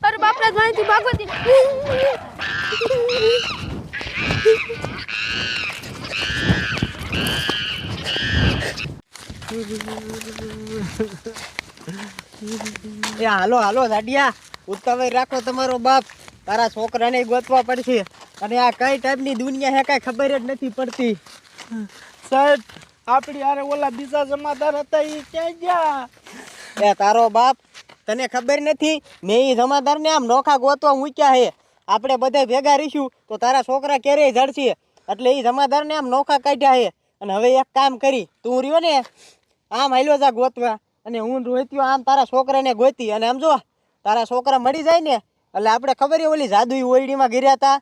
अरे बाप रे माहिती भागवती એ હાલો હાલો દાડિયા ઉતાવળ રાખો તમારો બાપ તારા છોકરાને ગોતવા પડશે અને આ કઈ ટાઈપની દુનિયા હે કાંઈ ખબર જ નથી પડતી સાહેબ આપણી આરે ઓલા બીજા જમાદાર હતા એ ક્યાં ગયા? એ તારો બાપ તને ખબર નથી મેં એ જમાદારને આમ નોખા ગોતવા મૂક્યા હે આપણે બધા ભેગા રહીશું તો તારા છોકરા ક્યારેય જડશે એટલે એ જમાદારને આમ નોખા કાઢ્યા હે અને હવે એક કામ કરી તું રહ્યો ને આમ હાલ્યો જા ગોતવા અને હું રોત્યો આમ તારા છોકરાને ગોતી અને આમ જો તારા છોકરા મળી જાય ને એટલે આપણે ખબર હે ઓલી જાદુઈ ઓયડીમાં ગીર્યા હતા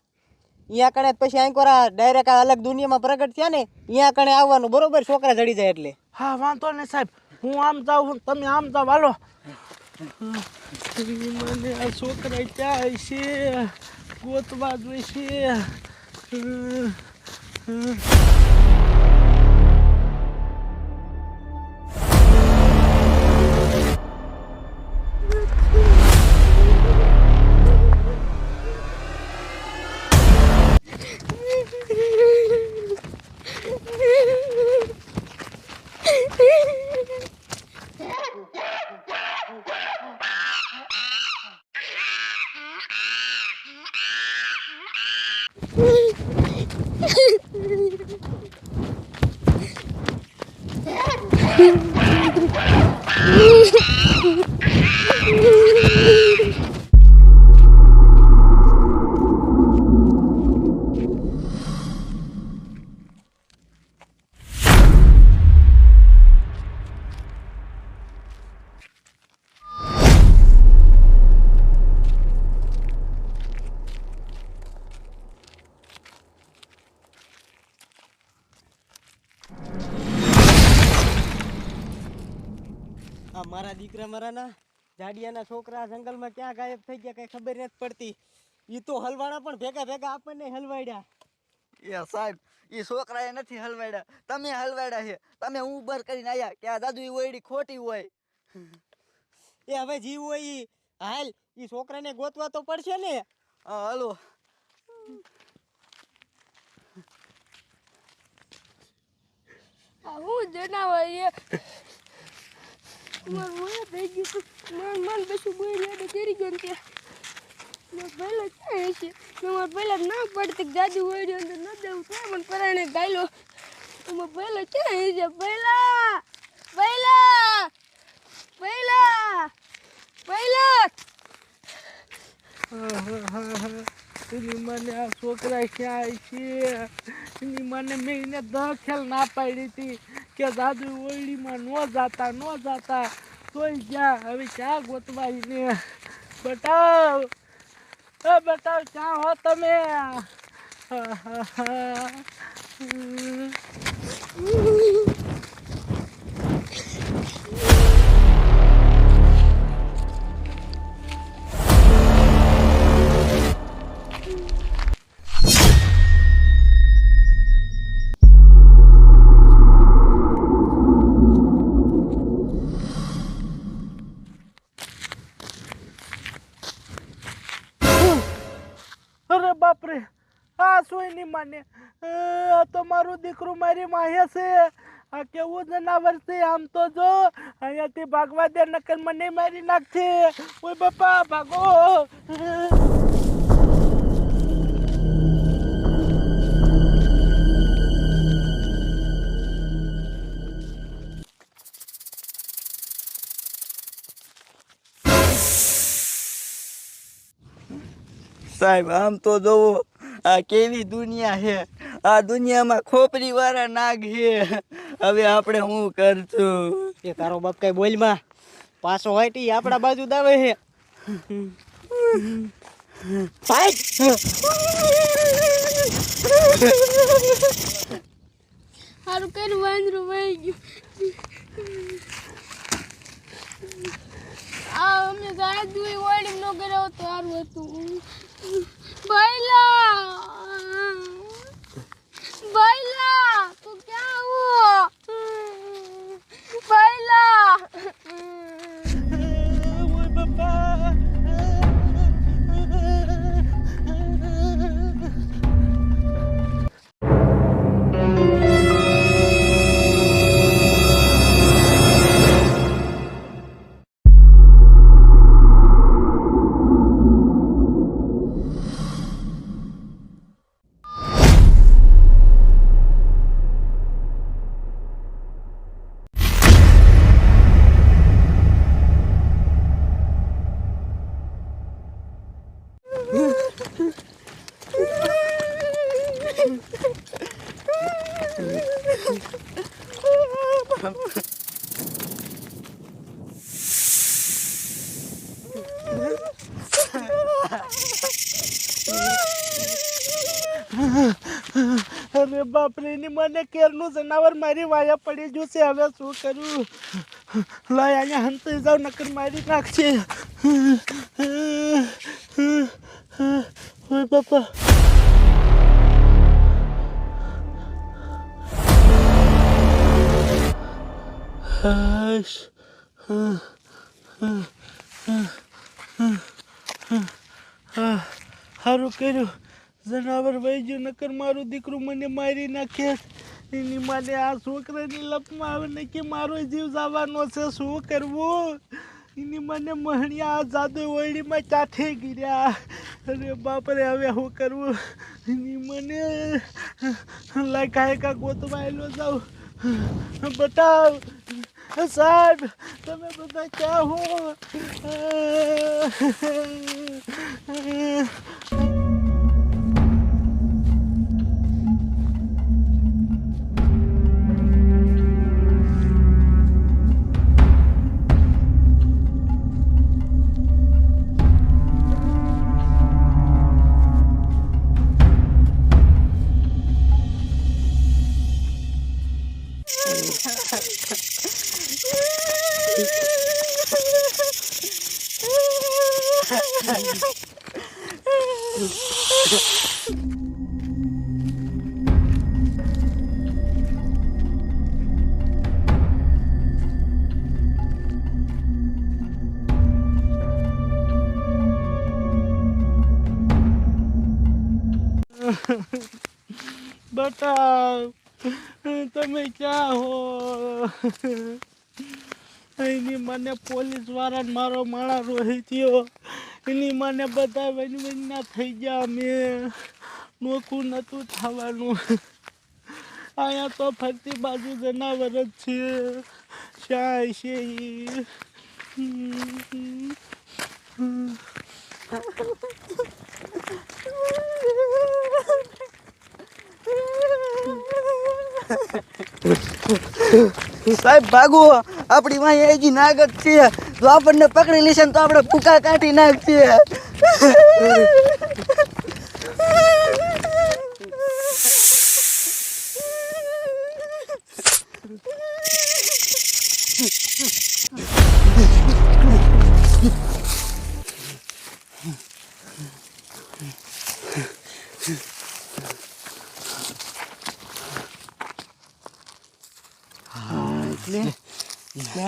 અહીંયા કણે પછી આંકોરા ડાયરેક્ટ અલગ દુનિયામાં પ્રગટ થયા ને અહીંયા કણે આવવાનું બરોબર છોકરા જડી જાય એટલે હા વાંધો નહીં સાહેબ હું આમ જાઉં તમે આમ જાવ હાલો મને આ છોકરા ક્યાં છે ગોતવા જોઈશે મારા દીકરા મારાના જાડિયાના છોકરા જંગલમાં ક્યાં ગાયબ થઈ ગયા કઈ ખબર નથી પડતી ઈ તો હલવાણા પણ ભેગા ભેગા આપણને હલવાડ્યા એ સાહેબ એ છોકરાએ નથી હલવાડ્યા તમે હલવાડ્યા છે તમે ઉબર કરીને આવ્યા કે આ દાદુ ઈ ઓયડી ખોટી હોય એ હવે જીવ હોય ઈ હાલ ઈ છોકરાને ગોતવા તો પડશે ને હા હાલો હું જનાવર મારું મોયા થઈ ગયું મન બેસું બોઈ લે તેરી ગયો ને પહેલા ક્યાં છે મારે પહેલા ના પડતી જાદુ હોય અંદર ન દેવું થાય મને પરાણે ગાયલો પહેલા ક્યાં છે પહેલા પહેલા પહેલા પહેલા એની મને આ છોકરા ક્યાં છે એની મને મેં એને દખેલ ના પાડી હતી કે દાદુ ઓયડીમાં ન જાતા તોય ગયા હવે ક્યાં ગોતવા એને બતાવ બતાવ ક્યાં હો તમે અરે બાપરે આ સોય ની માને આ તો મારું દીકરું મારી માહે છે આ કેવું જનાવર છે આમ તો જો અહીંયાથી ભાગવા દે નકર મને મારી નાખશે ઓય બાપા ભાગો સાહેબ આમ તો જોવો આ કેવી દુનિયા છે આ દુનિયામાં ખોપરી વાળા નાગ છે હવે આપણે શું કરશું એ તારો બાપ કઈ બોલમાં પાછો હોય તી આપણા બાજુ દાવે છે સાહેબ હારું કઈ વાંદરું વહી ગયું આ અમે જાદુ ઓયડી ન કર્યો તો સારું હતું बैला बैला तू क्या हुआ बैला ઓય બાપા બાપરે એની મને કેરનું જનાવર મારી વાયા પડી ગયું છે હવે શું કરું લાય અહીંયા હંતાઈ જાવ નકર મારી નાખશે ઓય બાપા હાશ સારું કર્યું જનાવર વહી ગયું નકર મારું દીકરું મને મારી નાખે એની માને આ છોકરાની લપમાં આવે ને કે મારો જીવ જવાનો છે શું કરવું એની મને મહણિયા આ જાદુ ઓયડીમાં ચાઠે ગીર્યા અરે બાપરે હવે શું કરવું એની મને લાયકા ગોતવા આવેલો જાઉં બતાવ સાહેબ તમે બધા ક્યાં હો બતાવ તમે ક્યાં હો એની મને પોલીસ વાળાને મારો માળા રોહી થયો એની મને બધા વનવનના થઈ ગયા મેં નોખું નહોતું થવાનું અહીંયા તો ફરતી બાજુ જનાવર જ છે શાય છે સાહેબ ભાગો આપણી વાંહે હજી નાગત છે જો આપણને પકડી લેશે ને તો આપણે ભૂકા કાઢી નાખશે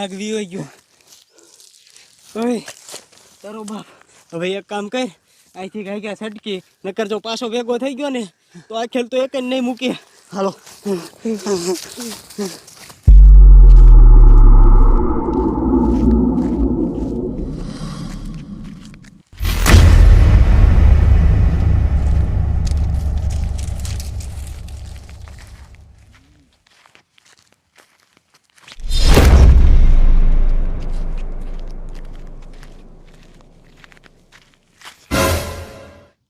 નાગ વીયો ગયો ઓય તારો બાપ હવે એક કામ કર અહીંથી ગાય ગયા છટકી નકર જો પાછો ભેગો થઈ ગયો ને તો આ ખેલ તો એક જ નહીં મૂકે હાલો